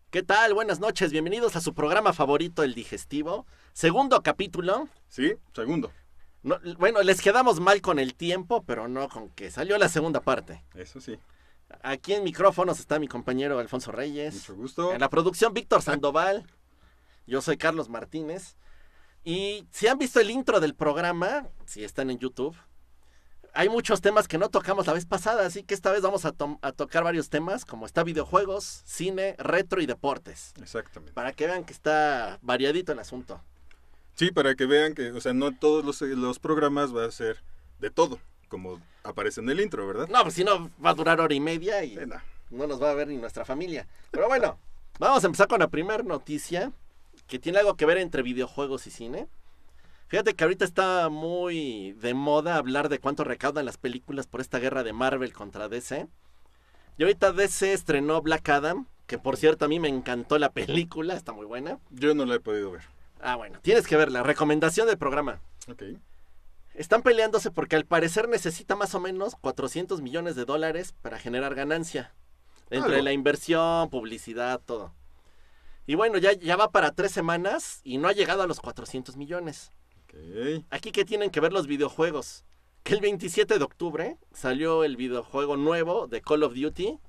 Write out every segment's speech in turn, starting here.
¿Qué tal? Buenas noches, bienvenidos a su programa favorito, El Digestivo. Segundo capítulo. Sí, segundo. No, bueno, les quedamos mal con el tiempo, pero no con que salió la segunda parte. Eso sí. Aquí en micrófonos está mi compañero Alfonso Reyes. Mucho gusto. En la producción Víctor Sandoval. Yo soy Carlos Martínez. Y si han visto el intro del programa, si están en YouTube, hay muchos temas que no tocamos la vez pasada, así que esta vez vamos a tocar varios temas, como está videojuegos, cine, retro y deportes. Exactamente. Para que vean que está variadito el asunto. Sí, para que vean que, o sea, no todos los programas va a ser de todo, como aparece en el intro, ¿verdad? No, pues si no, va a durar hora y media y no nos va a ver ni nuestra familia. Pero bueno, vamos a empezar con la primera noticia, que tiene algo que ver entre videojuegos y cine. Fíjate que ahorita está muy de moda hablar de cuánto recaudan las películas por esta guerra de Marvel contra DC. Y ahorita DC estrenó Black Adam, que por cierto a mí me encantó la película, está muy buena. Yo no la he podido ver. Ah, bueno, tienes que verla, recomendación del programa. Ok. Están peleándose porque al parecer necesita más o menos $400 millones para generar ganancia. Entre la inversión, publicidad, todo. Y bueno, ya va para 3 semanas y no ha llegado a los 400 millones. Okay. Aquí que tienen que ver los videojuegos. Que el 27 de octubre salió el videojuego nuevo de Call of Duty,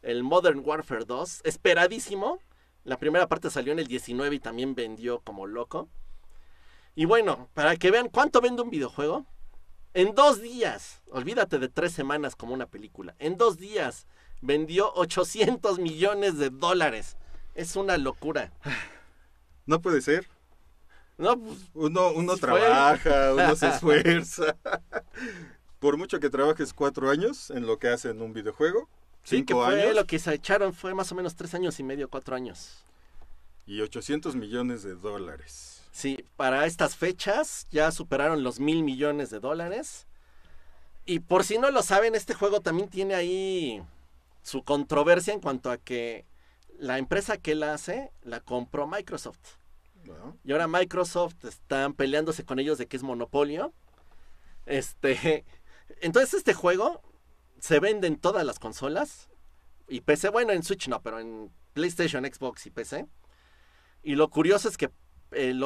el Modern Warfare 2, esperadísimo. La primera parte salió en el 19 y también vendió como loco. Y bueno, para que vean cuánto vende un videojuego, en 2 días, olvídate de 3 semanas como una película, en 2 días vendió $800 millones. Es una locura. No puede ser. No, pues, uno trabaja, uno se esfuerza. Por mucho que trabajes 4 años en lo que hace en un videojuego, sí, 5 que fue años. Lo que se echaron fue más o menos 3 años y medio, 4 años. Y $800 millones. Sí, para estas fechas ya superaron los $1,000 millones. Y por si no lo saben, este juego también tiene ahí su controversia en cuanto a que la empresa que la hace, la compró Microsoft. Bueno. Y ahora Microsoft están peleándose con ellos de que es monopolio. Entonces este juego se vende en todas las consolas y PC, bueno, en Switch no, pero en PlayStation, Xbox y PC. Y lo curioso es que el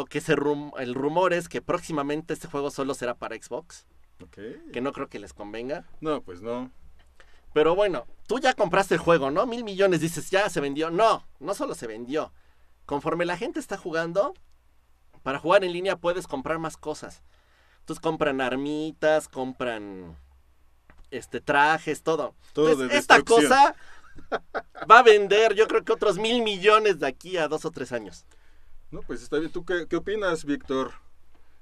rumor es que próximamente este juego solo será para Xbox. Okay. Que no creo que les convenga. No, pues no. Pero bueno, tú ya compraste el juego, ¿no? $1,000 millones, dices, ya se vendió. No solo se vendió. Conforme la gente está jugando, para jugar en línea puedes comprar más cosas. Entonces compran armitas, compran trajes, todo. Entonces, esta cosa va a vender, yo creo que otros $1,000 millones de aquí a 2 o 3 años. No, pues está bien. ¿Tú qué opinas, Víctor?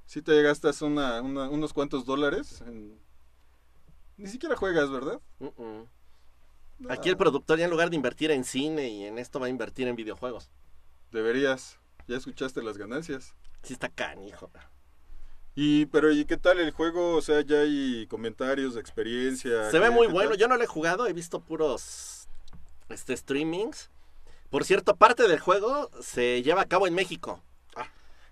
¿Sí te gastas unos cuantos dólares? Ni siquiera juegas, ¿verdad? Aquí el productor ya en lugar de invertir en cine y en esto va a invertir en videojuegos. Deberías. Ya escuchaste las ganancias. Sí está canijo. Pero ¿y qué tal el juego? O sea, ya hay comentarios de experiencia. Se ve muy bueno. Yo no lo he jugado, he visto puros streamings. Por cierto, parte del juego se lleva a cabo en México.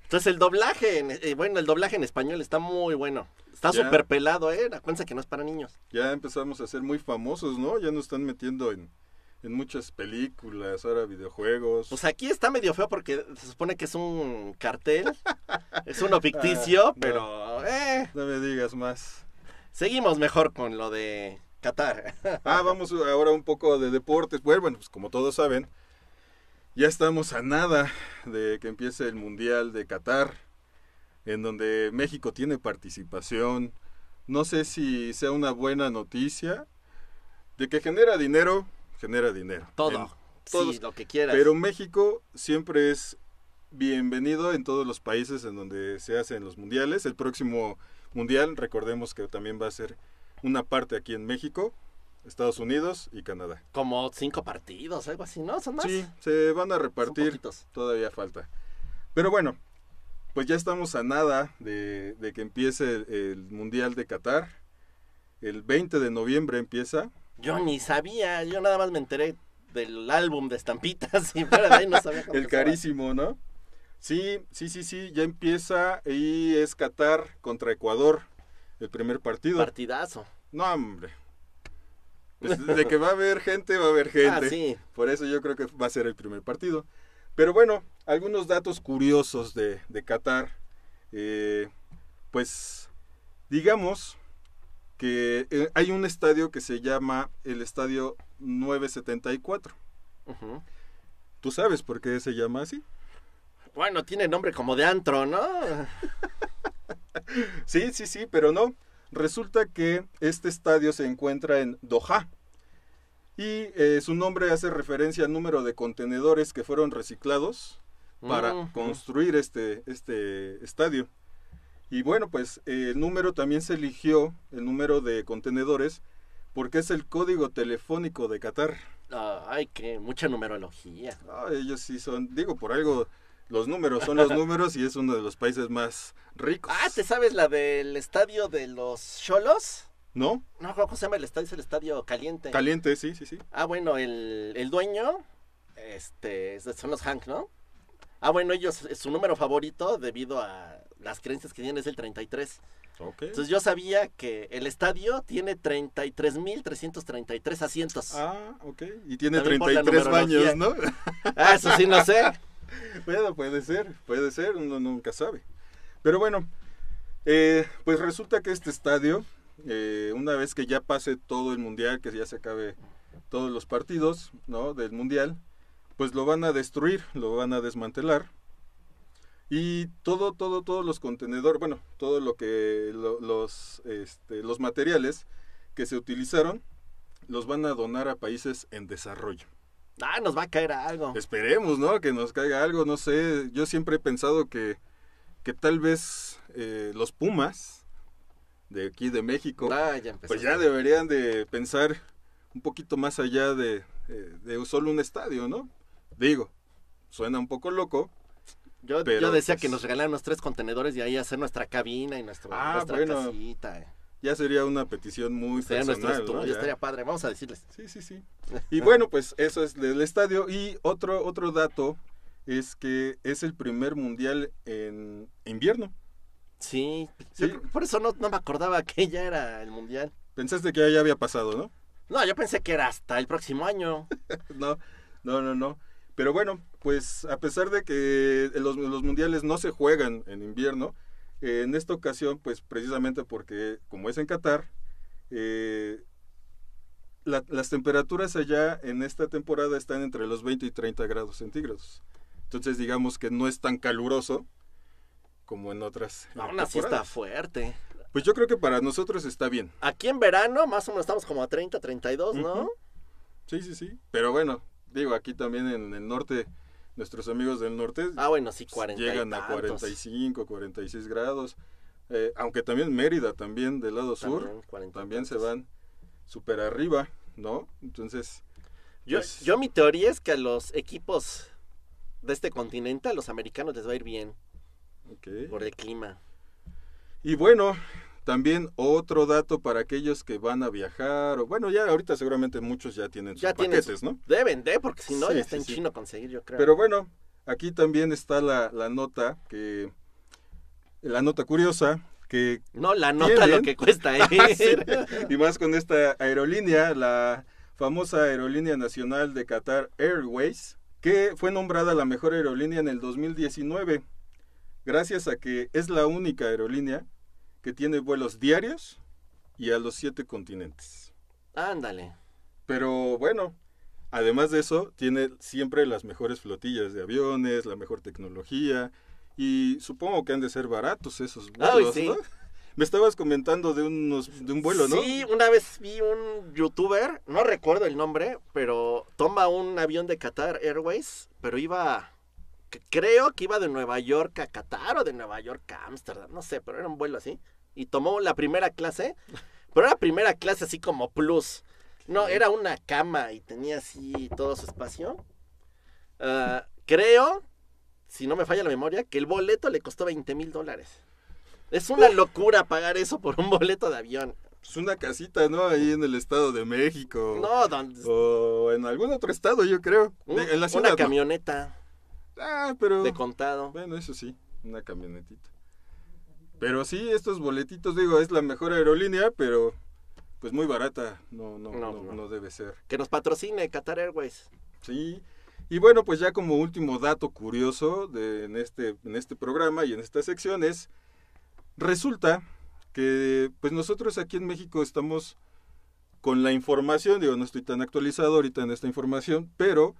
Entonces el doblaje, el doblaje en español está muy bueno. Está súper pelado, acuérdense que no es para niños. Ya empezamos a ser muy famosos, ¿no? Ya nos están metiendo en muchas películas, ahora videojuegos. Pues aquí está medio feo porque se supone que es un cartel. Es uno ficticio, pero... No me digas más. Seguimos mejor con lo de Qatar. Vamos ahora un poco de deportes. Bueno, pues como todos saben, ya estamos a nada de que empiece el Mundial de Qatar, en donde México tiene participación. No sé si sea una buena noticia, de que genera dinero. Todo, sí, lo que quieras. Pero México siempre es bienvenido en todos los países en donde se hacen los mundiales. El próximo mundial, recordemos que también va a ser una parte aquí en México, Estados Unidos y Canadá. Como 5 partidos, algo así, ¿no? ¿Son más? Sí, se van a repartir, todavía falta. Pero bueno, pues ya estamos a nada de que empiece el Mundial de Qatar. El 20 de noviembre empieza. Yo ni sabía, yo nada más me enteré del álbum de estampitas y fuera de ahí no sabía cómo el carísimo, ¿no? Sí, ya empieza y es Qatar contra Ecuador, el primer partido. Partidazo. No, hombre. Pues, de que va a haber gente, va a haber gente. Ah, sí. Por eso yo creo que va a ser el primer partido. Pero bueno, algunos datos curiosos de Qatar. Pues digamos que hay un estadio que se llama el Estadio 974. Ujú. ¿Tú sabes por qué se llama así? Bueno, tiene nombre como de antro, ¿no? Sí, pero no. Resulta que este estadio se encuentra en Doha. Y su nombre hace referencia al número de contenedores que fueron reciclados para construir este estadio. Y bueno, pues el número también se eligió, el número de contenedores, porque es el código telefónico de Qatar. Ay, que mucha numerología. Ellos sí son, digo, por algo, los números son los números y es uno de los países más ricos. ¿Te sabes la del estadio de los Xolos? ¿No? No, ¿cómo se llama el estadio? Es el estadio Caliente. Caliente, sí. Bueno, el dueño, son los Hank, ¿no? Bueno, ellos, su número favorito, debido a las creencias que tienen, es el 33. Ok. Entonces yo sabía que el estadio tiene 33,333 asientos. Ok. Y tiene También por la 33 baños, ¿no? Eso sí no sé. Bueno, puede ser, uno nunca sabe. Pero bueno, pues resulta que este estadio, una vez que ya pase todo el mundial, que ya se acabe todos los partidos, ¿no?, del mundial, pues lo van a destruir, lo van a desmantelar. Y todos los contenedores, bueno, todo lo que los materiales que se utilizaron los van a donar a países en desarrollo. Nos va a caer algo. Esperemos, ¿no? Que nos caiga algo, no sé. Yo siempre he pensado que tal vez los Pumas de aquí de México, pues ya deberían de pensar un poquito más allá de solo un estadio, ¿no? Digo, suena un poco loco. Yo decía que nos regalaran unos 3 contenedores y ahí hacer nuestra cabina y nuestra casita. Ya sería una petición muy personal, nuestro estudio, ¿no? estaría padre, vamos a decirles. Sí. Y bueno, pues eso es del estadio. Y otro dato es que es el primer mundial en invierno. Sí. Por eso no me acordaba que ya era el mundial. Pensaste que ya había pasado, ¿no? No, yo pensé que era hasta el próximo año. No. Pero bueno, pues a pesar de que los mundiales no se juegan en invierno, en esta ocasión, pues precisamente porque como es en Qatar, las temperaturas allá en esta temporada están entre los 20 y 30 grados centígrados. Entonces digamos que no es tan caluroso como en otras Aún así está fuerte. Pues yo creo que para nosotros está bien. Aquí en verano más o menos estamos como a 30, 32, ¿no? Sí. Pero bueno, digo, aquí también en el norte, nuestros amigos del norte bueno, sí, 40 llegan a 45, 46 grados. Aunque también Mérida, también del lado sur, también se van súper arriba, ¿no? Entonces, yo mi teoría es que a los equipos de este continente, a los americanos les va a ir bien. Okay. Por el clima. Y bueno, también otro dato para aquellos que van a viajar, o bueno, ya ahorita seguramente muchos ya tienen sus paquetes, ¿no? Deben porque si no ya está en chino conseguir, yo creo. Pero bueno, aquí también está la nota curiosa que no, la nota lo que cuesta ir. Sí. Y más con esta aerolínea, la famosa aerolínea nacional de Qatar Airways, que fue nombrada la mejor aerolínea en el 2019, gracias a que es la única aerolínea que tiene vuelos diarios y a los 7 continentes. Ándale. Pero bueno, además de eso, tiene siempre las mejores flotillas de aviones, la mejor tecnología, y supongo que han de ser baratos esos vuelos, sí. ¿no? Me estabas comentando de un vuelo, ¿no? Sí, una vez vi un youtuber, no recuerdo el nombre, pero toma un avión de Qatar Airways, pero creo que iba de Nueva York a Qatar o de Nueva York a Ámsterdam, no sé, pero era un vuelo así. Y tomó la primera clase, pero era primera clase así como plus. No, era una cama y tenía así todo su espacio. Creo, si no me falla la memoria, que el boleto le costó $20,000. Es una locura pagar eso por un boleto de avión. Es una casita, ¿no? Ahí en el Estado de México. No, o en algún otro estado, yo creo. En la ciudad, una camioneta. Pero de contado. Bueno, eso sí, una camionetita. Pero sí, estos boletitos, digo, es la mejor aerolínea, pero pues muy barata, no No. debe ser. Que nos patrocine Qatar Airways. Sí, y bueno, pues ya como último dato curioso en este programa y en esta sección es, resulta que pues nosotros aquí en México estamos con la información, digo, no estoy tan actualizado ahorita en esta información, pero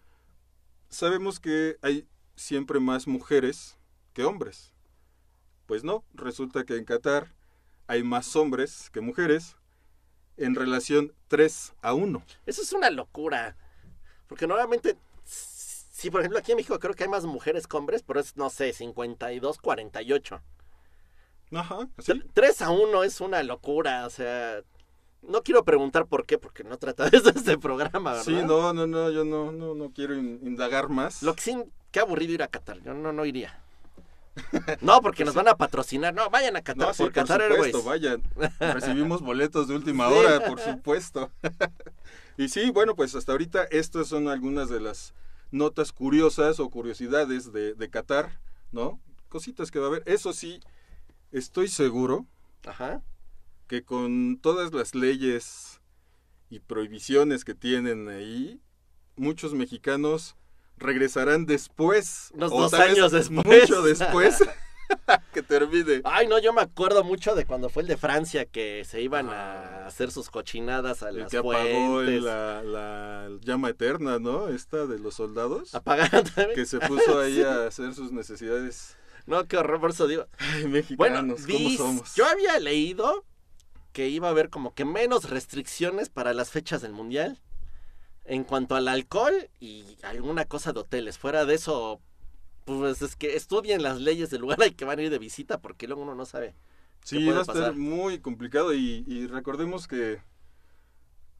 sabemos que hay siempre más mujeres que hombres. Pues no, resulta que en Qatar hay más hombres que mujeres en relación 3-1. Eso es una locura. Porque normalmente, sí, por ejemplo, aquí en México creo que hay más mujeres que hombres, pero es, no sé, 52-48. Ajá, ¿sí? 3-1 es una locura, o sea, no quiero preguntar por qué, porque no trata de eso este programa, ¿verdad? Sí, no, yo no quiero indagar más. Lo que sí, qué aburrido ir a Qatar, yo no iría. No, porque nos van a patrocinar, no, vayan a Qatar, No, sí, por Qatar Airways. vayan. Recibimos boletos de última Sí. hora, por supuesto. Y sí, bueno, pues hasta ahorita estas son algunas de las notas curiosas o curiosidades de Qatar, ¿no? Cositas que va a haber. Eso sí, estoy seguro Ajá. que con todas las leyes y prohibiciones que tienen ahí, muchos mexicanos regresarán después. Unos o 2 tal vez años después. Mucho después que termine. Ay, no, yo me acuerdo mucho de cuando fue el de Francia, que se iban a hacer sus cochinadas a El las que apagó fuentes. la llama eterna, ¿no? Esta de los soldados. Apagaron también. Que se puso ahí Sí. a hacer sus necesidades. No, qué horror, por eso digo. Ay, Bueno, mexicanos, ¿cómo somos? yo había leído que iba a haber como que menos restricciones para las fechas del Mundial en cuanto al alcohol y alguna cosa de hoteles. Fuera de eso, pues es que estudien las leyes del lugar al que van a ir de visita, porque luego uno no sabe. Sí, puede va a estar pasar. muy complicado y recordemos que,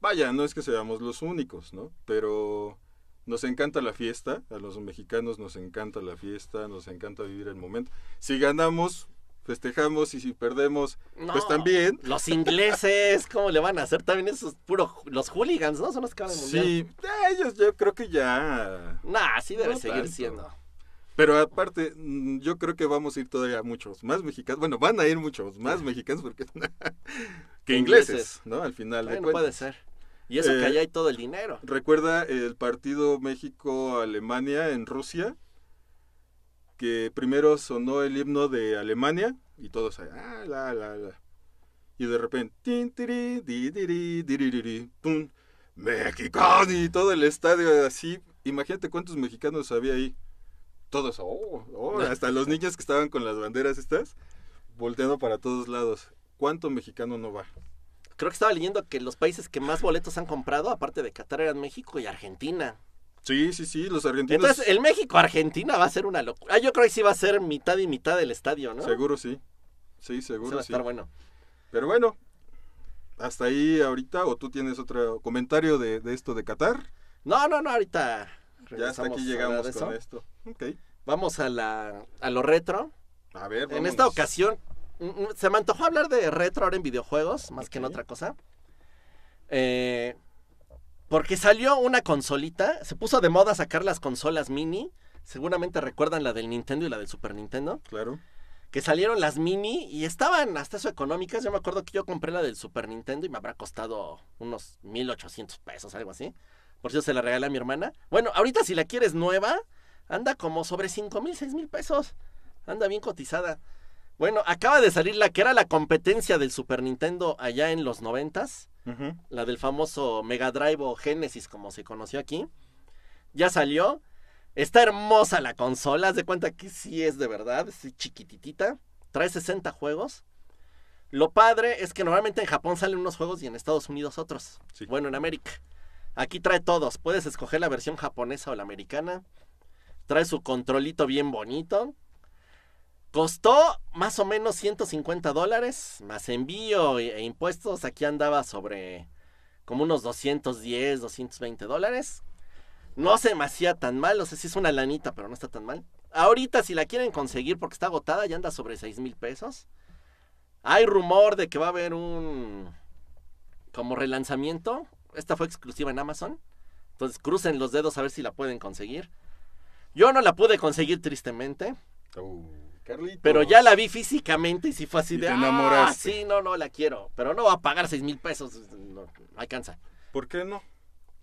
vaya, no es que seamos los únicos, ¿no? Pero nos encanta la fiesta, a los mexicanos nos encanta la fiesta, nos encanta vivir el momento. Si ganamos, festejamos, y si perdemos, No, pues también. Los ingleses, ¿cómo le van a hacer? También esos los hooligans, ¿no? Son los que van al Mundial. Sí, ellos yo creo que ya... Nah, sí debe No seguir tanto. siendo. Pero aparte, yo creo que vamos a ir todavía muchos más mexicanos. Bueno, van a ir muchos más mexicanos porque que ingleses, ¿no? Al final de Bueno, cuentas. puede ser. Y eso que allá hay todo el dinero. ¿Recuerda el partido México-Alemania en Rusia? Que primero sonó el himno de Alemania y todos ahí, la. Y de repente, tin, tiri, di, diri, diririri, pum, mexicano, y todo el estadio así. Imagínate cuántos mexicanos había ahí. Todos, hasta los niños que estaban con las banderas estas, volteando para todos lados. ¿Cuánto mexicano no va? Creo que estaba leyendo que los países que más boletos han comprado, aparte de Qatar, eran México y Argentina. Sí, los argentinos. Entonces, el México-Argentina va a ser una locura. Yo creo que sí va a ser mitad y mitad del estadio, ¿no? Seguro sí. Sí, Se seguro va a sí. estar bueno. Pero bueno, hasta ahí ahorita, o tú tienes otro comentario de esto de Qatar. No, ahorita Ya hasta aquí regresamos a hablar llegamos de con eso. esto. Ok. Vamos a lo retro. A ver, En esta ocasión, se me antojó hablar de retro ahora en videojuegos, más que en otra cosa. Porque salió una consolita, se puso de moda sacar las consolas mini. Seguramente recuerdan la del Nintendo y la del Super Nintendo. Claro. Que salieron las mini y estaban hasta eso económicas. Yo me acuerdo que yo compré la del Super Nintendo y me habrá costado unos 1,800 pesos, algo así. Por eso se la regalé a mi hermana. Bueno, ahorita si la quieres nueva, anda como sobre 5,000, 6,000 pesos. Anda bien cotizada. Bueno, acaba de salir la que era la competencia del Super Nintendo allá en los 90s. Uh-huh. La del famoso Mega Drive o Genesis, como se conoció aquí. Ya salió. Está hermosa la consola. Haz de cuenta que sí es de verdad. Es chiquititita. Trae 60 juegos. Lo padre es que normalmente en Japón salen unos juegos y en Estados Unidos otros. Sí. Bueno, en América. Aquí trae todos. Puedes escoger la versión japonesa o la americana. Trae su controlito bien bonito. Costó más o menos $150, más envío e impuestos. Aquí andaba sobre como unos $210, $220. No se me hacía tan mal, o sea, sí es una lanita, pero no está tan mal. Ahorita si la quieren conseguir porque está agotada, ya anda sobre 6,000 pesos. Hay rumor de que va a haber un como relanzamiento. Esta fue exclusiva en Amazon. Entonces crucen los dedos a ver si la pueden conseguir. Yo no la pude conseguir tristemente. Carlitos. Pero ya la vi físicamente y sí fue así Y de, te enamoraste. sí, no la quiero. Pero no va a pagar 6,000 pesos, no alcanza. ¿Por qué no?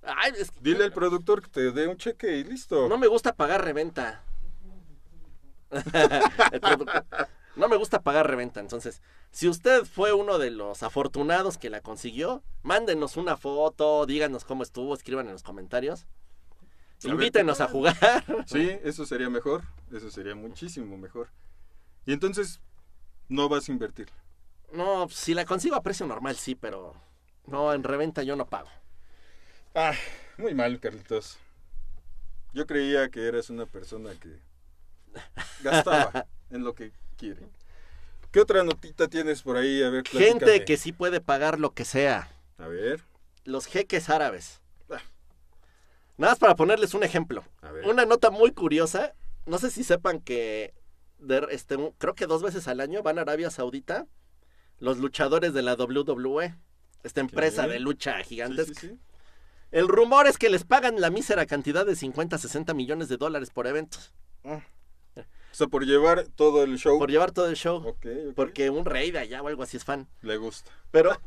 Ay, Dile al productor que te dé un cheque y listo. no me gusta pagar reventa. El productor. No me gusta pagar reventa, entonces, si usted fue uno de los afortunados que la consiguió, mándenos una foto, díganos cómo estuvo, escriban en los comentarios. Invítenos a jugar. Sí, eso sería mejor. Eso sería muchísimo mejor. Y entonces, no vas a invertir. No, si la consigo a precio normal, sí, pero no, en reventa yo no pago. Ah, muy mal, Carlitos. Yo creía que eras una persona que gastaba en lo que quiere. ¿Qué otra notita tienes por ahí? A ver, Gente platícame. que sí puede pagar lo que sea. A ver, Los jeques árabes. Ah. Nada más para ponerles un ejemplo. a ver. Una nota muy curiosa. No sé si sepan que creo que 2 veces al año van a Arabia Saudita los luchadores de la WWE. Esta empresa de lucha gigantesca. Sí. El rumor es que les pagan la mísera cantidad de 50 a 60 millones de dólares por eventos. O sea, por llevar todo el show. Por llevar todo el show. Ok. Porque un rey de allá o algo así es fan. Le gusta. Pero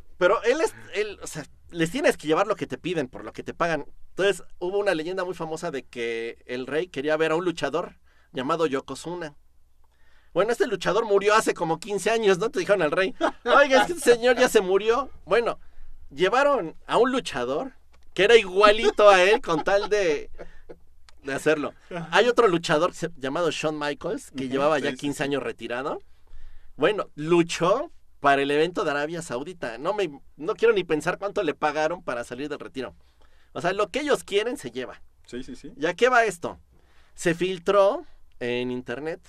él, o sea, les tienes que llevar lo que te piden, por lo que te pagan. Entonces, hubo una leyenda muy famosa de que el rey quería ver a un luchador llamado Yokozuna. Bueno, este luchador murió hace como 15 años, ¿no? Te dijeron al rey, oiga, es que este señor ya se murió. Bueno, llevaron a un luchador que era igualito a él con tal de hacerlo. Hay otro luchador llamado Shawn Michaels que llevaba ya 15 años retirado. Bueno, luchó para el evento de Arabia Saudita. No quiero ni pensar cuánto le pagaron para salir del retiro. O sea, lo que ellos quieren se lleva. Sí. ¿Y a qué va esto? Se filtró en internet.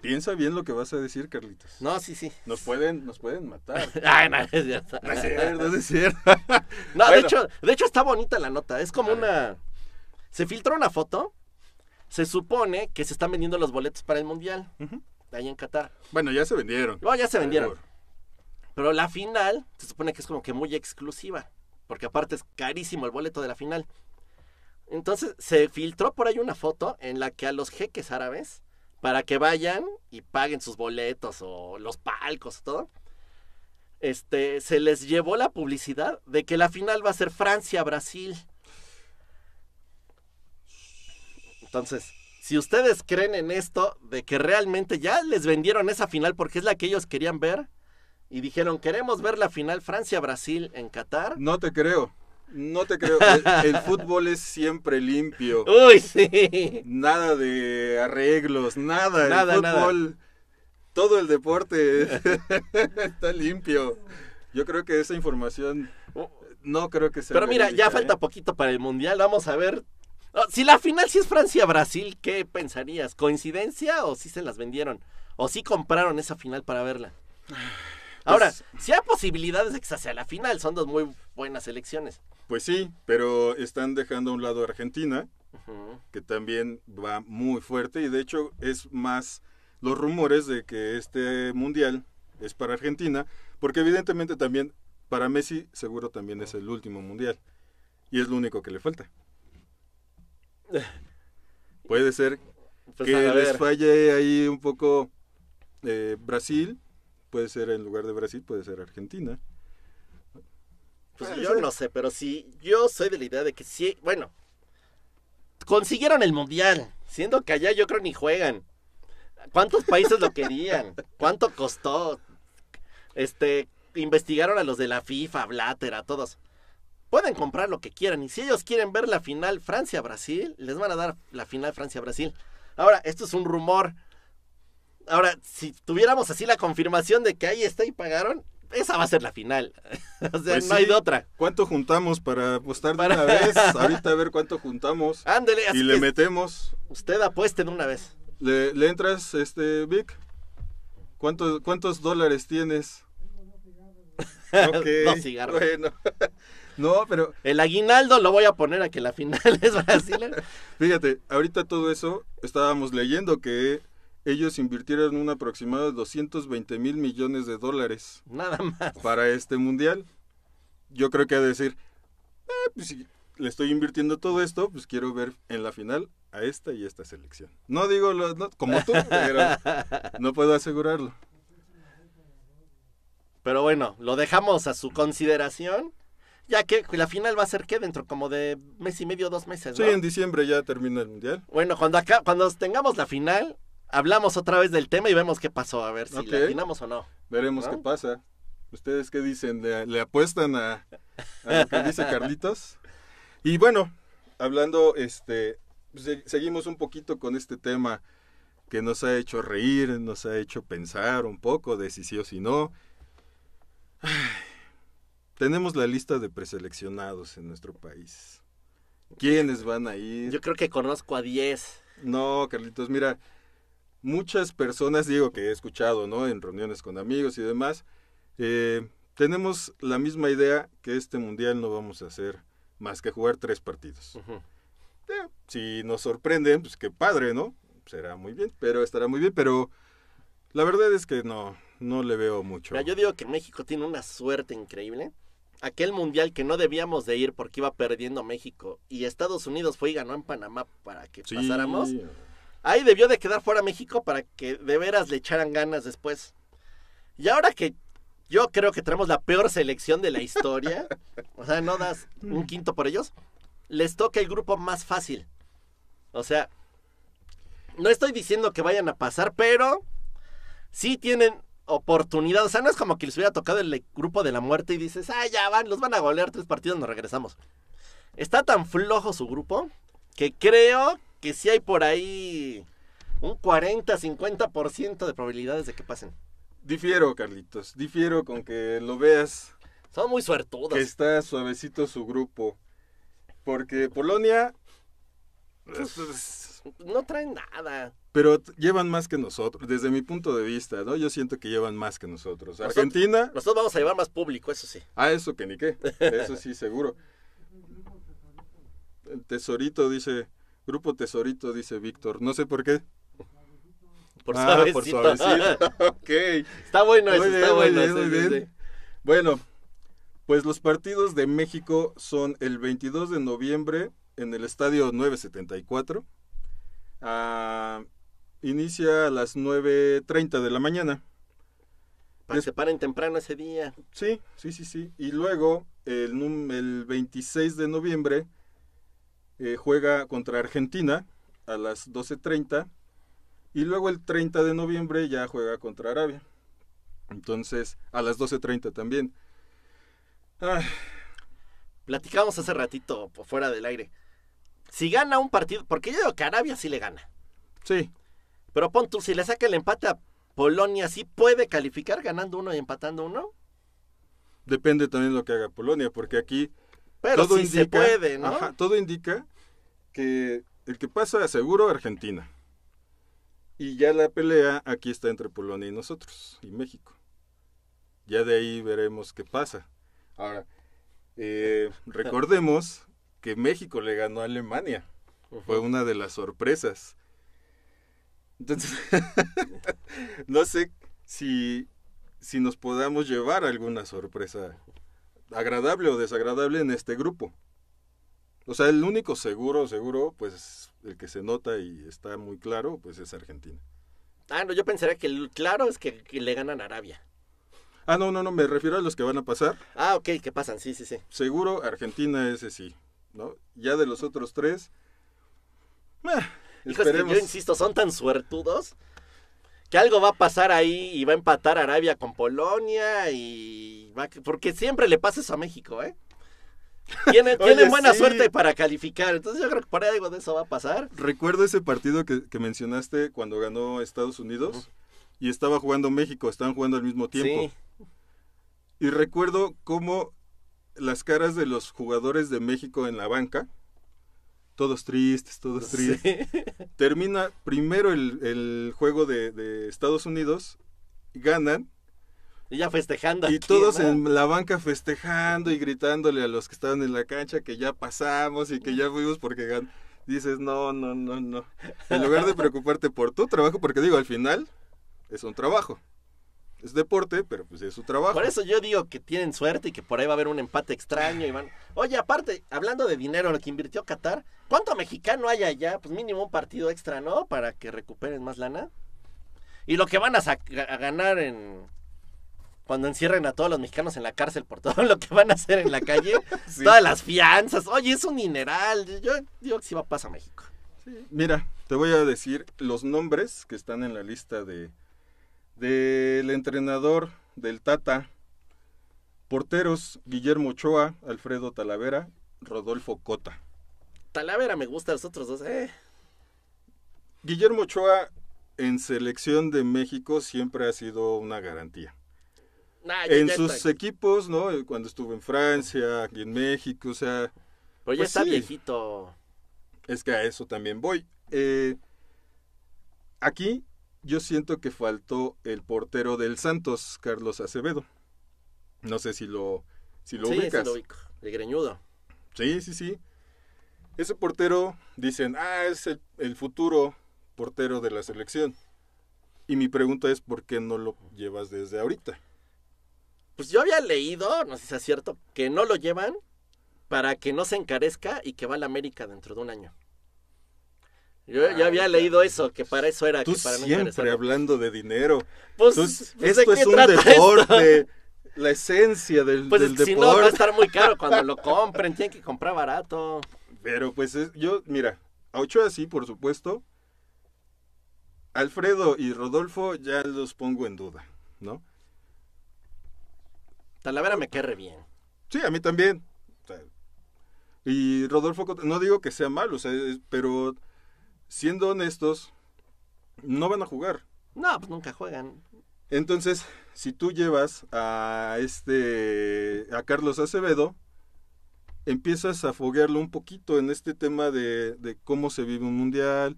Piensa bien lo que vas a decir, Carlitos. No, sí. Nos pueden matar. Ay, no, es cierto. No es cierto. No, Bueno. de hecho está bonita la nota. Es como una... Se filtró una foto. Se supone que se están vendiendo los boletos para el Mundial. Ujú. Ahí en Qatar. Bueno, ya se vendieron. No, ya se vendieron. Seguro. Pero la final se supone que es como que muy exclusiva. Porque aparte es carísimo el boleto de la final. Entonces se filtró por ahí una foto en la que a los jeques árabes, para que vayan y paguen sus boletos o los palcos y todo, se les llevó la publicidad de que la final va a ser Francia-Brasil. Entonces, si ustedes creen en esto, de que realmente ya les vendieron esa final porque es la que ellos querían ver, y dijeron, queremos ver la final Francia-Brasil en Qatar. No te creo. El fútbol es siempre limpio. Uy, sí. Nada de arreglos, nada. Nada, El fútbol, todo el deporte está limpio. Yo creo que esa información no creo que sea Pero mira, verídica, ya falta poquito para el Mundial. Vamos a ver. Si la final sí es Francia-Brasil, ¿qué pensarías? ¿Coincidencia o sí se las vendieron? ¿O sí compraron esa final para verla? Ahora, si hay posibilidades de que sea la final, son dos muy buenas elecciones. Pues sí, pero están dejando a un lado a Argentina, Uh-huh. que también va muy fuerte, y de hecho es más los rumores de que este mundial es para Argentina, porque evidentemente también para Messi seguro también es el último mundial, y es lo único que le falta. Puede ser Pues que a les ver. falle ahí un poco Brasil, puede ser en lugar de Brasil, puede ser Argentina. Pues Puede yo ser. no sé, pero sí, yo soy de la idea de que sí, bueno, consiguieron el Mundial, siendo que allá yo creo ni juegan. ¿Cuántos países lo querían? ¿Cuánto costó? Investigaron a los de la FIFA, a Blatter, a todos. Pueden comprar lo que quieran, y si ellos quieren ver la final Francia-Brasil, les van a dar la final Francia-Brasil. Ahora, esto es un rumor. Ahora, si tuviéramos así la confirmación de que ahí está y pagaron, esa va a ser la final. O sea, Pues no hay sí. de otra. ¿Cuánto juntamos para apostar de Para- una vez? Ahorita a ver cuánto juntamos. Ándele, así Y le que metemos. usted apueste de una vez. ¿Le entras, Vic? ¿Cuántos dólares tienes? Ok, Dos cigarros. bueno. No, pero El aguinaldo lo voy a poner a que la final es Brasil. fíjate, ahorita todo eso, estábamos leyendo que ellos invirtieron un aproximado de 220 mil millones de dólares Nada más. para este mundial. Yo creo que ha de decir, pues si le estoy invirtiendo todo esto, pues quiero ver en la final a esta y esta selección. No digo como tú, pero no puedo asegurarlo. Pero bueno, lo dejamos a su consideración. Ya que la final va a ser, ¿qué? Dentro como de mes y medio, 2 meses, ¿no? Sí, en diciembre ya termina el Mundial. Bueno, cuando tengamos la final, hablamos otra vez del tema y vemos qué pasó, a ver si le atinamos o no. Veremos qué pasa. ¿Ustedes qué dicen? ¿Le apuestan a lo que dice Carlitos? Y bueno, hablando, seguimos un poquito con este tema que nos ha hecho reír, nos ha hecho pensar un poco de si sí o si no. Tenemos la lista de preseleccionados en nuestro país. ¿Quiénes van a ir? Yo creo que conozco a 10. No, Carlitos, mira, muchas personas, digo que he escuchado, ¿no? En reuniones con amigos y demás, tenemos la misma idea que este mundial no vamos a hacer más que jugar 3 partidos. Uh-huh. Si nos sorprenden, pues qué padre, ¿no? Será muy bien, estará muy bien, pero la verdad es que no le veo mucho. Mira, yo digo que México tiene una suerte increíble. Aquel mundial que no debíamos de ir porque iba perdiendo México y Estados Unidos fue y ganó en Panamá para que pasáramos. Ahí debió de quedar fuera México para que de veras le echaran ganas después. Y ahora que yo creo que tenemos la peor selección de la historia, o sea, no das un quinto por ellos, les toca el grupo más fácil. O sea, no estoy diciendo que vayan a pasar, pero sí tienen oportunidad. O sea, no es como que les hubiera tocado el grupo de la muerte y dices, ya los van a golear 3 partidos, nos regresamos. Está tan flojo su grupo que creo que sí hay por ahí un 40-50% de probabilidades de que pasen. Difiero, Carlitos, difiero con que lo veas. Son muy suertudos. Que está suavecito su grupo. Porque Polonia no traen nada. Pero llevan más que nosotros, desde mi punto de vista, ¿no? Yo siento que llevan más que nosotros. Argentina... Nosotros vamos a llevar más público, eso sí. Eso que ni qué, eso sí, seguro. El Tesorito dice, Grupo Tesorito, dice Víctor, no sé por qué. Por suavecito. Por suavecito, ok. Está bueno eso, muy está bien, bueno. Muy bien. Sí. Bueno, pues los partidos de México son el 22 de noviembre en el estadio 974. Inicia a las 9:30 de la mañana. Para que se paren temprano ese día. Sí. Y luego, el 26 de noviembre, juega contra Argentina a las 12:30. Y luego el 30 de noviembre ya juega contra Arabia. Entonces, a las 12:30 también. Platicábamos hace ratito, fuera del aire. Si gana un partido, porque yo digo que Arabia sí le gana. Sí. Pero pon tú, si le saca el empate a Polonia, ¿sí puede calificar ganando uno y empatando uno? Depende también de lo que haga Polonia, porque aquí pero todo sí indica, se puede, ¿no? Todo indica que el que pasa seguro Argentina. Y ya la pelea aquí está entre Polonia y nosotros, y México. Ya de ahí veremos qué pasa. Ahora, recordemos que México le ganó a Alemania. Fue una de las sorpresas. Entonces, no sé si nos podamos llevar alguna sorpresa agradable o desagradable en este grupo. O sea, el único seguro, pues el que se nota y está muy claro, pues es Argentina. No, yo pensaría que el claro es que le ganan a Arabia. No, me refiero a los que van a pasar. Ok, que pasan, sí. Seguro Argentina ese sí, ¿no? Ya de los otros 3... Hijos, que yo insisto, son tan suertudos que algo va a pasar ahí y va a empatar Arabia con Polonia porque siempre le pasa eso a México, ¿eh? Tienen buena suerte para calificar, entonces yo creo que por ahí algo de eso va a pasar. Recuerdo ese partido que mencionaste cuando ganó Estados Unidos y estaba jugando México, estaban jugando al mismo tiempo. Sí. Y recuerdo cómo las caras de los jugadores de México en la banca, todos tristes. Sí. Termina primero el juego de Estados Unidos, ganan. Y ya festejando. Y aquí, todos en la banca festejando y gritándole a los que estaban en la cancha que ya pasamos y que ya fuimos porque ganan. Dices, no. En lugar de preocuparte por tu trabajo, porque digo, al final es un trabajo. es deporte, pero pues es su trabajo. Por eso yo digo que tienen suerte y que por ahí va a haber un empate extraño y van... Oye, aparte, hablando de dinero, lo que invirtió Qatar, ¿cuánto mexicano hay allá? Pues mínimo un partido extra, ¿no? Para que recuperen más lana. Y lo que van a ganar cuando encierren a todos los mexicanos en la cárcel por todo lo que van a hacer en la calle, sí. Todas las fianzas, oye, es un dineral. Yo digo que sí va a pasar a México. Sí. Mira, te voy a decir los nombres que están en la lista del entrenador del Tata. Porteros: Guillermo Ochoa, Alfredo Talavera, Rodolfo Cota. Talavera me gusta, los otros dos, Guillermo Ochoa en selección de México siempre ha sido una garantía. En sus equipos, ¿no? Cuando estuvo en Francia, aquí en México, o sea... Pero ya pues está sí. Viejito. Es que a eso también voy. Aquí yo siento que faltó el portero del Santos, Carlos Acevedo. No sé si lo ubicas. Sí, lo ubico. El greñudo. Sí. Ese portero, dicen, es el futuro portero de la selección. Y mi pregunta es, ¿por qué no lo llevas desde ahorita? Pues yo había leído, no sé si es cierto, que no lo llevan para que no se encarezca y que va a la América dentro de un año. Yo había leído eso, que para eso era. Tú que para siempre no hablando de dinero. Pues esto es un deporte, la esencia del deporte. Si no, va a estar muy caro cuando lo compren, tienen que comprar barato. Pero pues mira, a Ochoa sí, por supuesto. Alfredo y Rodolfo ya los pongo en duda, ¿no? Talavera me cae bien. Sí, a mí también. O sea, y Rodolfo, no digo que sea malo, o sea, pero siendo honestos, no van a jugar. No, pues nunca juegan. Entonces, si tú llevas a Carlos Acevedo, empiezas a foguearlo un poquito en este tema de cómo se vive un mundial.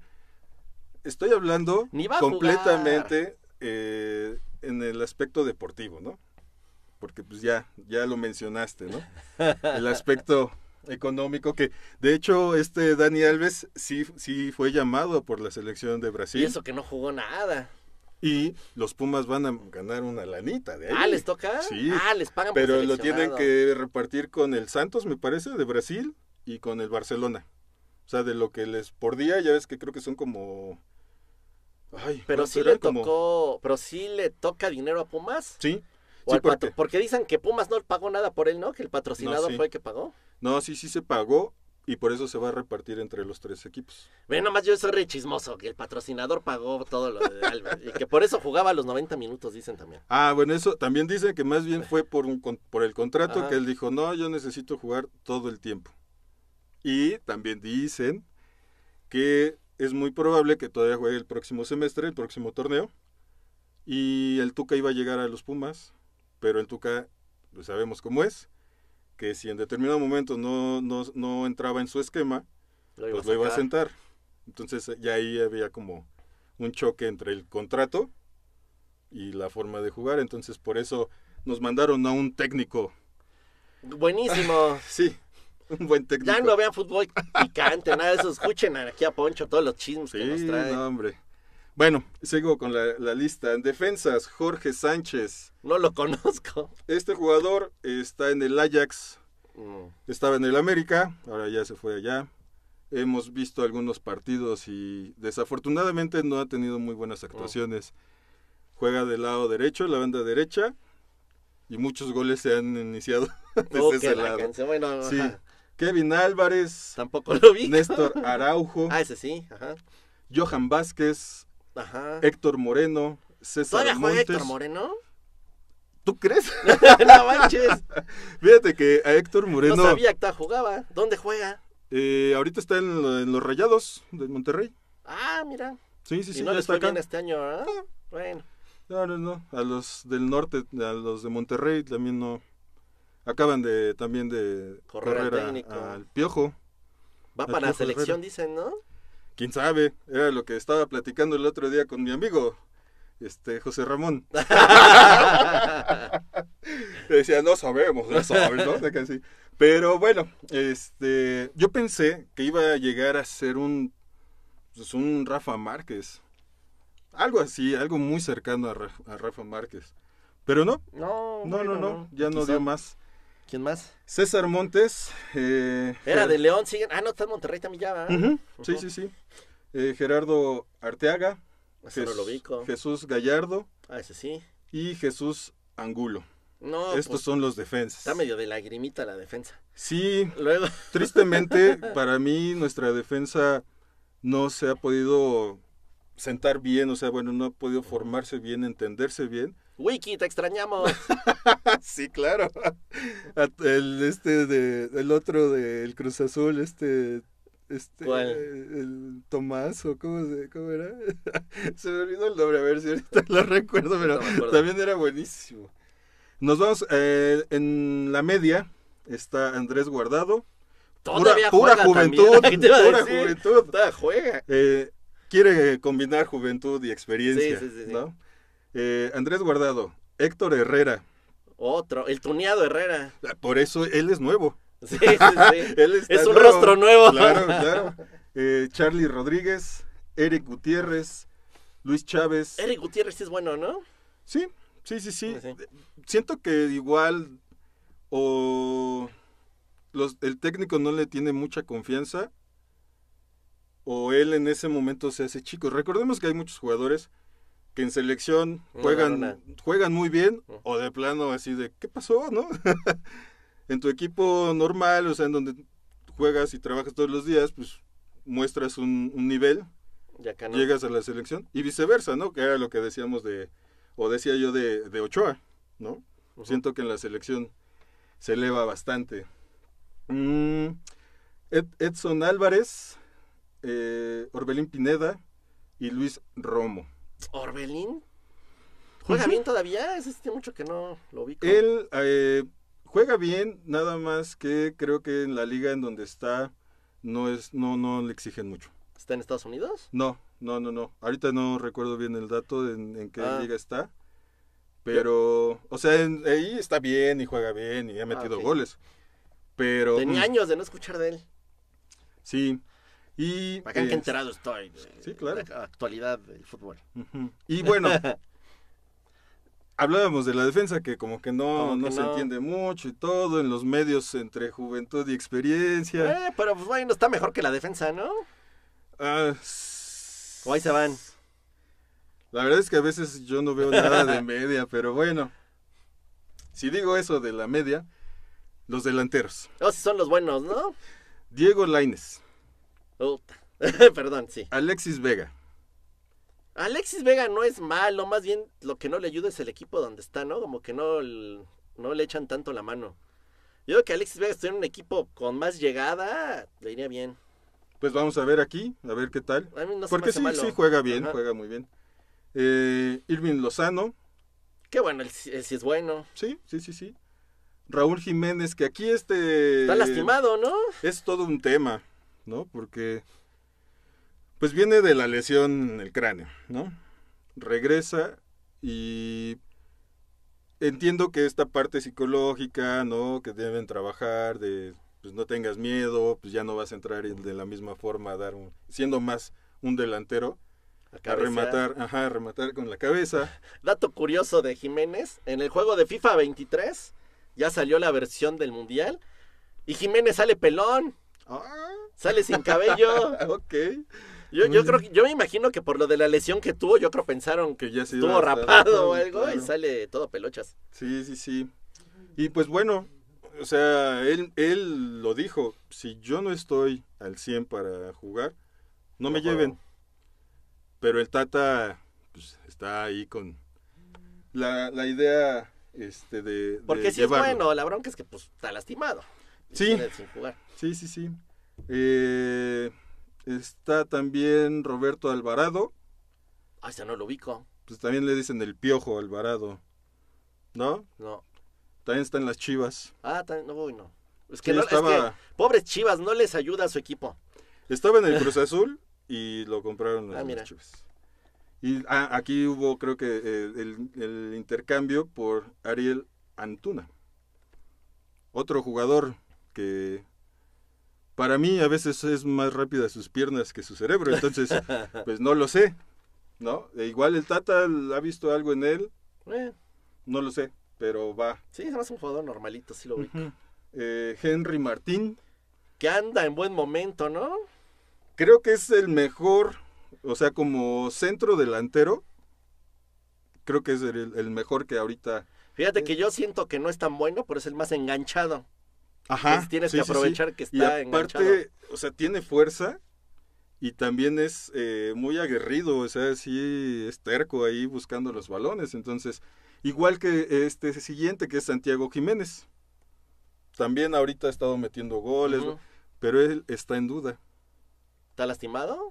Estoy hablando completamente en el aspecto deportivo, ¿no? Porque pues ya lo mencionaste, ¿no? El aspecto económico que, de hecho, Dani Alves sí fue llamado por la selección de Brasil. Y eso que no jugó nada. Y los Pumas van a ganar una lanita de ahí. ¿Les toca? Sí. Les pagan por pero lo tienen que repartir con el Santos, me parece, de Brasil, y con el Barcelona. O sea, de lo que por día, ya ves que creo que son como... pero sí le toca dinero a Pumas. Sí. Porque dicen que Pumas no pagó nada por él, ¿no? Que el patrocinador fue el que pagó. No, sí se pagó y por eso se va a repartir entre los 3 equipos. Ve, nomás yo soy re chismoso, que el patrocinador pagó todo lo de Alves y que por eso jugaba a los 90 minutos, dicen también. Bueno, eso también dicen que más bien fue por el contrato. Ajá. Que él dijo, no, yo necesito jugar todo el tiempo. Y también dicen que es muy probable que todavía juegue el próximo semestre, el próximo torneo, y el Tuca iba a llegar a los Pumas. Pero el Tuca, pues sabemos cómo es, que si en determinado momento no entraba en su esquema, pues lo iba a sentar. Entonces ya ahí había como un choque entre el contrato y la forma de jugar. Entonces por eso nos mandaron a un técnico. Buenísimo. Sí, un buen técnico. Ya no vean fútbol picante, nada de eso. Escuchen aquí a Poncho todos los chismes que nos trae. No, hombre. Bueno, sigo con la lista. En defensas, Jorge Sánchez. No lo conozco. Este jugador está en el Ajax. Estaba en el América, ahora ya se fue allá. Hemos visto algunos partidos y desafortunadamente no ha tenido muy buenas actuaciones. Juega del lado derecho, la banda derecha, y muchos goles se han iniciado desde ese lado. Bueno, sí. Kevin Álvarez. Tampoco lo vi. Néstor Araujo. Ese sí, ajá. Johan Vázquez. Ajá. Héctor Moreno, César ¿Todavía juega Montes. Héctor Moreno? ¿Tú crees? No manches. Fíjate que a Héctor Moreno... No sabía que jugaba. ¿Dónde juega? Ahorita está en los Rayados de Monterrey. Mira. Sí, y no les fue bien este año, ¿eh? Bueno. No. A los del norte, a los de Monterrey también no... Acaban también de correr al Piojo. Va para la selección, dicen, ¿no? ¿Quién sabe? Era lo que estaba platicando el otro día con mi amigo, José Ramón. Decía, no sabemos, ¿no? Casi. Pero bueno, yo pensé que iba a llegar a ser un Rafa Márquez. Algo así, algo muy cercano a Rafa Márquez. Pero no, No, ya no Quizá. dio más. ¿Quién más? César Montes. Era de León, siguen. Ah, no, está en Monterrey también ya, ¿verdad? Ujú, sí, Ujú. sí. Gerardo Arteaga. Ese no lo ubico. Jesús Gallardo Ah, ese sí. y Jesús Angulo. No, Estos pues, son los defensas. está medio de lagrimita la defensa. Sí, Luego, tristemente, para mí nuestra defensa no se ha podido sentar bien, o sea, bueno, no ha podido formarse bien, entenderse bien. Wiki, te extrañamos. Sí, claro. El otro del Cruz Azul, ¿Cuál? el Tomás, o cómo era. Se me olvidó el nombre, a ver si ahorita lo recuerdo, pero No me acuerdo. también era buenísimo. Nos vamos, en la media está Andrés Guardado. Todavía Pura juega juventud, también. ¿Qué te iba a pura decir? juventud. Todavía juega. Quiere combinar juventud y experiencia, Sí. ¿no? Andrés Guardado, Héctor Herrera. Otro, el tuneado Herrera. Por eso él es nuevo. Sí. Él está Es un nuevo. rostro nuevo. Claro. Charlie Rodríguez, Eric Gutiérrez, Luis Chávez. Eric Gutiérrez sí es bueno, ¿no? Sí. Sí. Siento que igual el técnico no le tiene mucha confianza o él en ese momento se hace chico. Recordemos que hay muchos jugadores que en selección juegan muy bien o de plano así de ¿qué pasó, no? En tu equipo normal, o sea, en donde juegas y trabajas todos los días, pues muestras un nivel, Y acá no. llegas a la selección y viceversa, ¿no? Que era lo que decíamos decía yo de Ochoa, ¿no? Ujú. Siento que en la selección se eleva bastante. Edson Álvarez, Orbelín Pineda y Luis Romo. ¿Orbelín? ¿Juega Ujú. bien todavía? Ese tiene mucho que no lo ubico. Él juega bien, nada más que creo que en la liga en donde está no le exigen mucho. ¿Está en Estados Unidos? No. Ahorita no recuerdo bien el dato en qué liga está. Pero, o sea, ahí está bien y juega bien y ha metido ok. goles. Pero Tenía años de no escuchar de él. sí. Y Acá que enterado estoy. Sí, claro. La actualidad del fútbol. Ujú. Y bueno, hablábamos de la defensa que como que no se entiende mucho y todo en los medios entre juventud y experiencia. Pero pues bueno, está mejor que la defensa, ¿no? O ahí se van. La verdad es que a veces yo no veo nada de media, pero bueno. Si digo eso de la media, los delanteros. Si son los buenos, ¿no? Diego Lainez, Perdón, sí. Alexis Vega. Alexis Vega no es malo, más bien lo que no le ayuda es el equipo donde está, ¿no? Como que no le echan tanto la mano. Yo creo que Alexis Vega estuviera en un equipo con más llegada, le iría bien. Pues vamos a ver aquí, a ver qué tal. A mí no se me Porque hace malo. sí juega bien, Ajá. juega muy bien. Irving Lozano, Qué bueno, él sí es bueno. sí. Raúl Jiménez, que aquí está lastimado, ¿no? Es todo un tema, ¿no? Porque pues viene de la lesión en el cráneo, ¿no? Regresa y entiendo que esta parte psicológica, ¿no? Que deben trabajar pues no tengas miedo, pues ya no vas a entrar de la misma forma a siendo más un delantero, a rematar con la cabeza. Dato curioso de Jiménez, en el juego de FIFA 23 ya salió la versión del Mundial y Jiménez sale pelón, sale sin cabello. Ok. Yo me imagino que por lo de la lesión que tuvo, yo creo pensaron que ya se estuvo rapado o algo, claro. y sale todo pelochas. Sí. Y pues bueno, o sea, él lo dijo, si yo no estoy al 100 para jugar, no me lleven. Pero el Tata pues, está ahí con la idea de porque si llevarlo. es bueno, la bronca es que pues está lastimado. Sí. Sin jugar. Sí. Está también Roberto Alvarado. Ese no lo ubico. Pues también le dicen el Piojo Alvarado, ¿no? No. También están las Chivas. También, no. Es que, Sí, es que pobres Chivas, no les ayuda a su equipo. Estaba en el Cruz Azul y lo compraron las Chivas. Y aquí hubo, creo que, el intercambio por Ariel Antuna. Otro jugador que para mí a veces es más rápida sus piernas que su cerebro. Entonces, pues no lo sé, ¿no? Igual el Tata ha visto algo en él. no lo sé, pero va. Sí, es más un jugador normalito, sí lo ubico. Henry Martín. Que anda en buen momento, ¿no? Creo que es el mejor, o sea, como centro delantero, creo que es el mejor que ahorita. Fíjate que yo siento que no es tan bueno, pero es el más enganchado. Ajá. Entonces tienes que aprovechar que está y aparte, enganchado. o sea, tiene fuerza y también es muy aguerrido, o sea, sí es terco ahí buscando los balones. Entonces, igual que este siguiente, que es Santiago Jiménez. También ahorita ha estado metiendo goles, pero él está en duda. ¿Está lastimado?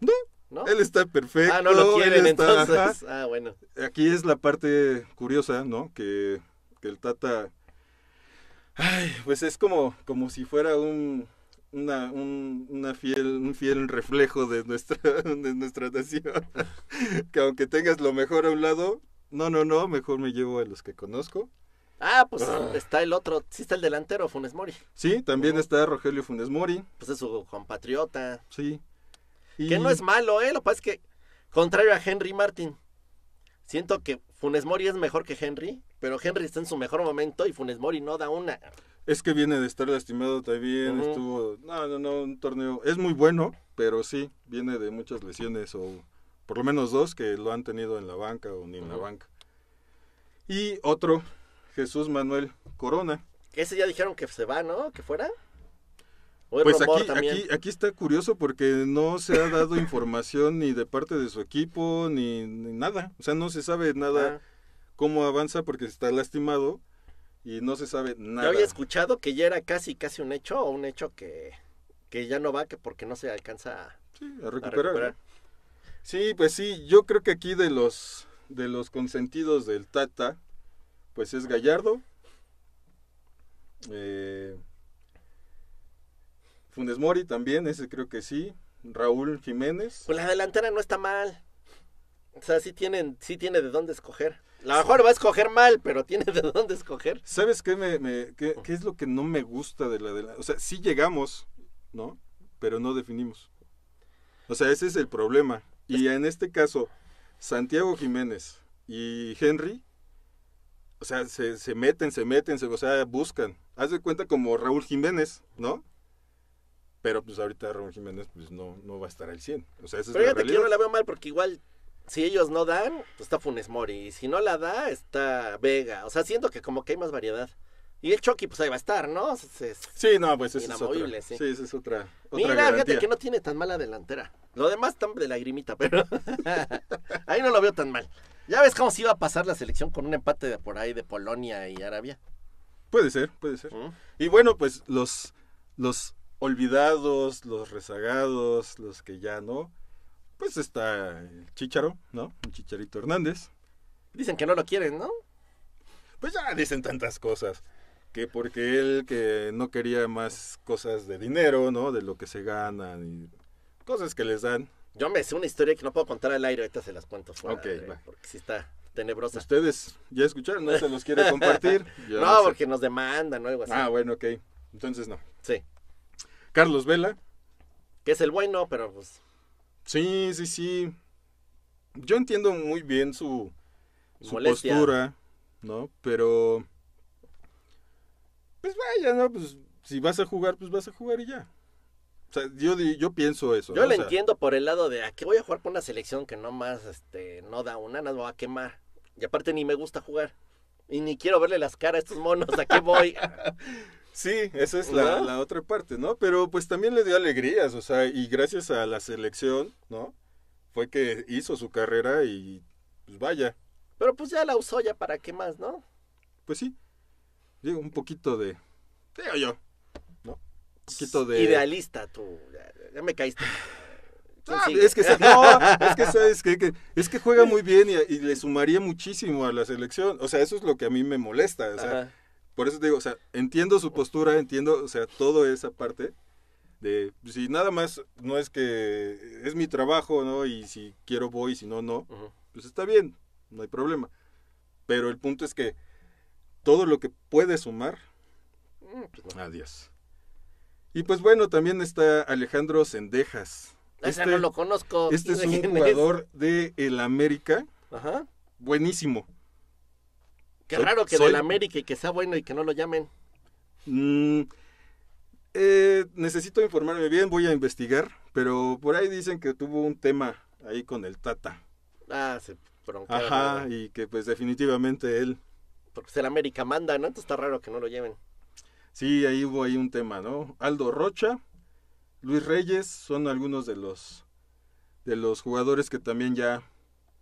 No. Él está perfecto. Ah, no lo quieren entonces. Ajá. Ah, bueno. Aquí es la parte curiosa, ¿no? Que el Tata, pues es como si fuera un fiel reflejo de nuestra nación. Que aunque tengas lo mejor a un lado, no, mejor me llevo a los que conozco. Ah, pues está el otro, sí está el delantero, Funes Mori. Sí, también está Rogelio Funes Mori. Pues es su compatriota. Sí. Que no es malo, Lo que pasa es que, contrario a Henry Martin, siento que Funes Mori es mejor que Henry, pero Henry está en su mejor momento y Funes Mori no da una. Es que viene de estar lastimado también, estuvo, un torneo, es muy bueno, pero sí, viene de muchas lesiones, o por lo menos 2 que lo han tenido en la banca o ni en la banca. Y otro, Jesús Manuel Corona. Ese ya dijeron que se va, ¿no? ¿Que fuera? ¿O es pues rumor también? aquí está curioso porque no se ha dado información ni de parte de su equipo, ni nada. O sea, no se sabe nada cómo avanza porque está lastimado y no se sabe nada. Yo había escuchado que ya era casi un hecho, o un hecho que ya no va, que porque no se alcanza a recuperar. Sí, pues sí, yo creo que aquí de los consentidos del Tata, pues es Gallardo, Funes Mori también, ese creo que sí, Raúl Jiménez. Pues la delantera no está mal, o sea, sí tiene de dónde escoger. A lo mejor va a escoger mal, pero tiene de dónde escoger. ¿Sabes qué qué es lo que no me gusta de la delantera? O sea, sí llegamos, ¿no? Pero no definimos. O sea, ese es el problema. Y en este caso, Santiago Jiménez y Henry, o sea, se meten, o sea, buscan. Haz de cuenta como Raúl Jiménez, ¿no? Pero pues ahorita Raúl Jiménez pues no va a estar al 100. O sea, esa es la realidad. Fíjate que yo no la veo mal porque igual, si ellos no dan, pues está Funes Mori. Y si no la da, está Vega. O sea, siento que como que hay más variedad. Y el Chucky, pues ahí va a estar, ¿no? Sí, no, pues esa es otra. Sí, esa es otra Mira, garantía. fíjate que no tiene tan mala delantera. Lo demás está de lagrimita, pero ahí no lo veo tan mal. Ya ves cómo se iba a pasar la selección con un empate de por ahí de Polonia y Arabia. Puede ser. Y bueno, pues los olvidados, los rezagados, los que ya no, pues está el Chícharo, ¿no? El Chicharito Hernández. Dicen que no lo quieren, ¿no? Pues ya dicen tantas cosas. Que porque él que no quería más cosas de dinero, ¿no? De lo que se ganan y cosas que les dan. Yo me sé una historia que no puedo contar al aire, ahorita se las cuento fuera. Va. Porque sí está tenebrosa. Ustedes ya escucharon, no se los quiere compartir. No, porque nos demandan o algo así. Ah, bueno, ok. Entonces no. Sí. Carlos Vela. Que es el bueno, pero pues... Sí. Yo entiendo muy bien su postura, ¿no? Pero... pues vaya, ¿no? Pues si vas a jugar, pues vas a jugar y ya. O sea, yo pienso eso. Yo ¿no? lo entiendo por el lado de a qué voy a jugar por una selección que no más no da una, no va a quemar. Y aparte ni me gusta jugar. Y ni quiero verle las caras a estos monos, ¿a qué voy? Sí, esa es la otra parte, ¿no? Pero pues también le dio alegrías, o sea, y gracias a la selección, ¿no? Fue que hizo su carrera y pues vaya. Pero pues ya la usó, ya para qué más, ¿no? Pues sí. Digo, un poquito de... digo yo, ¿no? Un poquito de... idealista, tú. Ya me caíste. Es que sabes es que juega muy bien y le sumaría muchísimo a la selección. O sea, eso es lo que a mí me molesta. O sea, por eso te digo, o sea, entiendo su postura, entiendo, o sea, toda esa parte de si nada más no es que es mi trabajo, ¿no? Y si quiero voy, si no, no. Pues está bien, no hay problema. Pero el punto es que todo lo que puede sumar, adiós. Y pues bueno, también está Alejandro Cendejas. Ese no lo conozco. Este es un jugador de el América. Buenísimo. Qué raro que del América y que sea bueno y que no lo llamen. Necesito informarme bien, voy a investigar, pero por ahí dicen que tuvo un tema ahí con el Tata. Se broncaron. Ajá, y que pues definitivamente él... Porque el América manda, ¿no? Entonces está raro que no lo lleven. Sí, ahí hubo un tema, ¿no? Aldo Rocha, Luis Reyes son algunos de los jugadores que también ya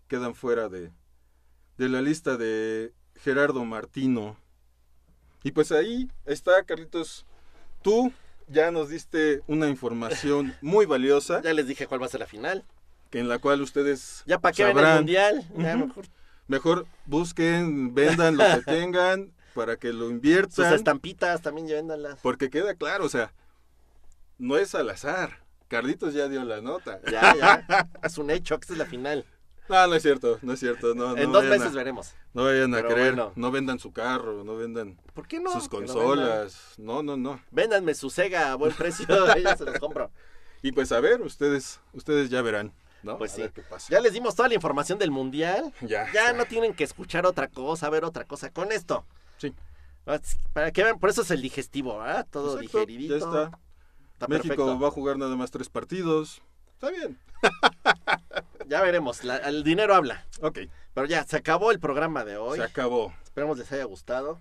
quedan fuera de la lista de Gerardo Martino. Y pues ahí está, Carlitos, tú ya nos diste una información muy valiosa. Ya les dije cuál va a ser la final. Que en la cual ustedes ya para qué ven el mundial. Ya mejor busquen, vendan lo que tengan para que lo inviertan. Sus estampitas también ya véndanlas. Porque queda claro, o sea, no es al azar. Carlitos ya dio la nota. Ya. Es un hecho que esta es la final. No es cierto. No, en 2 meses veremos. No vayan a creer, bueno. No vendan su carro, no vendan ¿por qué no? Sus consolas. No. Véndanme su Sega a buen precio, ya se los compro. Y pues a ver, ustedes ya verán, ¿no? Pues a sí. ver qué pasa. Ya les dimos toda la información del mundial. Ya no tienen que escuchar otra cosa, ver otra cosa con esto. Sí. Para que vean, por eso es el digestivo, ¿ah? Todo exacto, digeridito. Ya está. México perfecto. Va a jugar nada más 3 partidos. Está bien. Ya veremos, el dinero habla. Ok. Pero ya, se acabó el programa de hoy. Se acabó. Esperemos les haya gustado.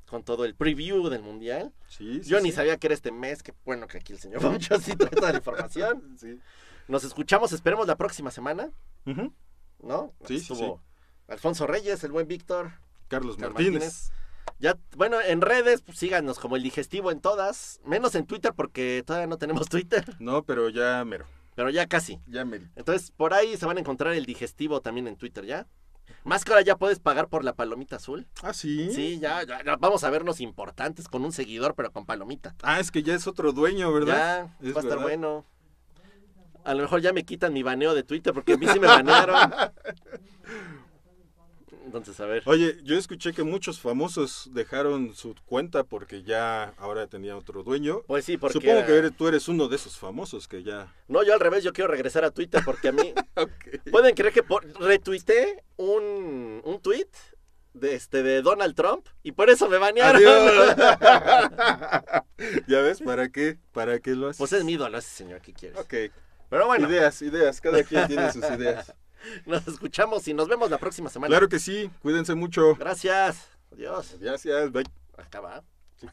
Con todo el preview del mundial. Sí, Yo ni sabía que era este mes. Qué bueno que aquí el señor Poncho sí trae toda la información. Sí. Nos escuchamos, esperemos la próxima semana. Uh-huh. ¿No? Sí, estuvo Alfonso Reyes, el buen Víctor. Carlos Martínez. Ya, bueno, en redes, pues síganos como el digestivo en todas. Menos en Twitter porque todavía no tenemos Twitter. No, pero ya mero. Pero ya casi. Ya mero. Entonces, por ahí se van a encontrar el digestivo también en Twitter, ¿ya? Más que ahora ya puedes pagar por la palomita azul. ¿Ah, sí? Sí, ya vamos a vernos importantes con un seguidor, pero con palomita. Ah, es que ya es otro dueño, ¿verdad? Ya, va a estar bueno. A lo mejor ya me quitan mi baneo de Twitter porque a mí sí me banearon. Entonces, a ver. Oye, yo escuché que muchos famosos dejaron su cuenta porque ya ahora tenía otro dueño. Pues sí, porque... Supongo que tú eres uno de esos famosos que ya... No, yo al revés, yo quiero regresar a Twitter porque a mí... Okay. ¿Pueden creer que retuiteé un tweet de Donald Trump? Y por eso me banearon. ¿Ya ves? ¿Para qué? ¿Para qué lo haces? Pues es mi ídolo ese señor, ¿qué quieres? Ok. Pero bueno. Ideas, cada quien tiene sus ideas. Nos escuchamos y nos vemos la próxima semana. Claro que sí, cuídense mucho. Gracias. Adiós. Gracias, bye. Acá va. Sí.